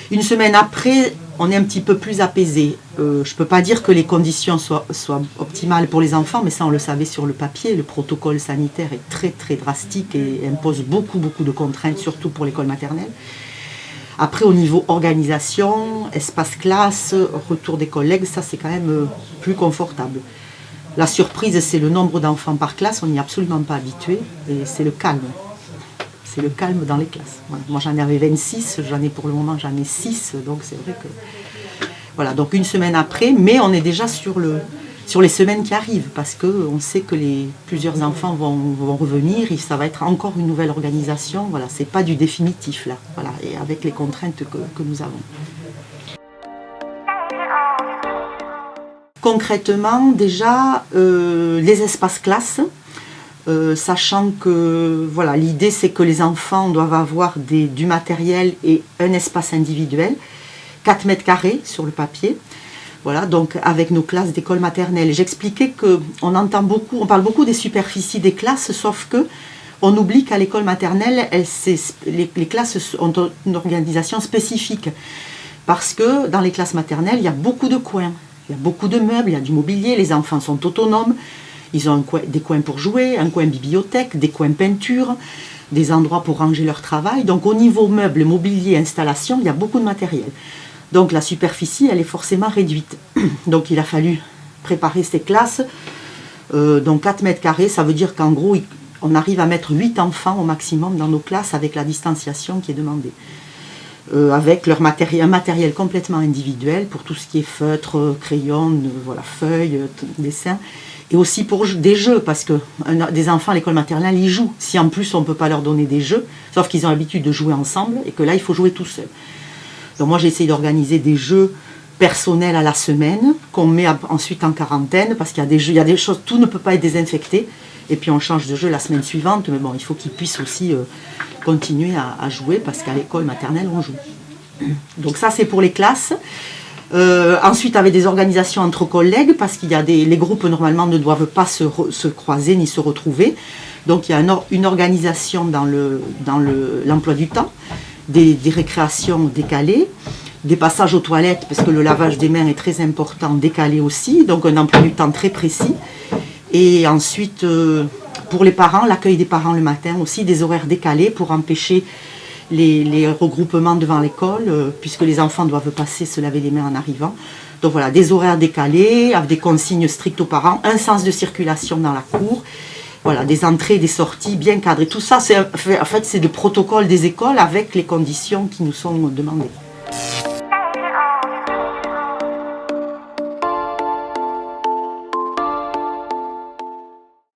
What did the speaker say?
Une semaine après, on est un petit peu plus apaisé. Je ne peux pas dire que les conditions soient optimales pour les enfants, mais ça on le savait sur le papier. Le protocole sanitaire est très très drastique et impose beaucoup de contraintes, surtout pour l'école maternelle. Après, au niveau organisation, espace classe, retour des collègues, ça c'est quand même plus confortable. La surprise, c'est le nombre d'enfants par classe, on n'y est absolument pas habitué, et c'est le calme. C'est le calme dans les classes. Voilà. Moi j'en avais 26, pour le moment j'en ai 6, donc c'est vrai que... Voilà, donc une semaine après, mais on est déjà sur les semaines qui arrivent, parce qu'on sait que plusieurs enfants vont revenir, et ça va être encore une nouvelle organisation. Voilà, c'est pas du définitif là, voilà, et avec les contraintes que nous avons. Concrètement, déjà, les espaces classes, sachant que voilà, l'idée c'est que les enfants doivent avoir du matériel et un espace individuel, 4 mètres carrés sur le papier. Voilà, donc avec nos classes d'école maternelle. J'expliquais qu'on parle beaucoup des superficies des classes, sauf que on oublie qu'à l'école maternelle, les classes ont une organisation spécifique. Parce que dans les classes maternelles, il y a beaucoup de coins, il y a beaucoup de meubles, il y a du mobilier, les enfants sont autonomes, ils ont des coins pour jouer, un coin bibliothèque, des coins peinture, des endroits pour ranger leur travail. Donc au niveau meubles, mobilier, installation, il y a beaucoup de matériel. Donc la superficie, elle est forcément réduite. Donc il a fallu préparer ces classes. Donc 4 mètres carrés, ça veut dire qu'en gros, on arrive à mettre 8 enfants au maximum dans nos classes avec la distanciation qui est demandée. Avec un matériel complètement individuel pour tout ce qui est feutre, crayon, voilà, feuilles, dessin. Et aussi pour des jeux, parce que des enfants à l'école maternelle, ils jouent. Si en plus on ne peut pas leur donner des jeux, sauf qu'ils ont l'habitude de jouer ensemble, et que là il faut jouer tout seul. Donc moi j'ai essayé d'organiser des jeux personnels à la semaine, qu'on met ensuite en quarantaine, parce qu'il y a des jeux, il y a des choses, tout ne peut pas être désinfecté, et puis on change de jeu la semaine suivante, mais bon, il faut qu'ils puissent aussi continuer à jouer, parce qu'à l'école maternelle on joue. Donc ça c'est pour les classes. Ensuite avec des organisations entre collègues, parce qu'il y a les groupes normalement ne doivent pas se croiser ni se retrouver, donc il y a une organisation dans l'emploi du temps, des récréations décalées, des passages aux toilettes, parce que le lavage des mains est très important, décalé aussi, donc un emploi du temps très précis. Et ensuite, pour les parents, l'accueil des parents le matin aussi, des horaires décalés pour empêcher les regroupements devant l'école, puisque les enfants doivent passer se laver les mains en arrivant. Donc voilà, des horaires décalés, avec des consignes strictes aux parents, un sens de circulation dans la cour, voilà, des entrées, des sorties bien cadrées. Tout ça, en fait, c'est le protocole des écoles avec les conditions qui nous sont demandées.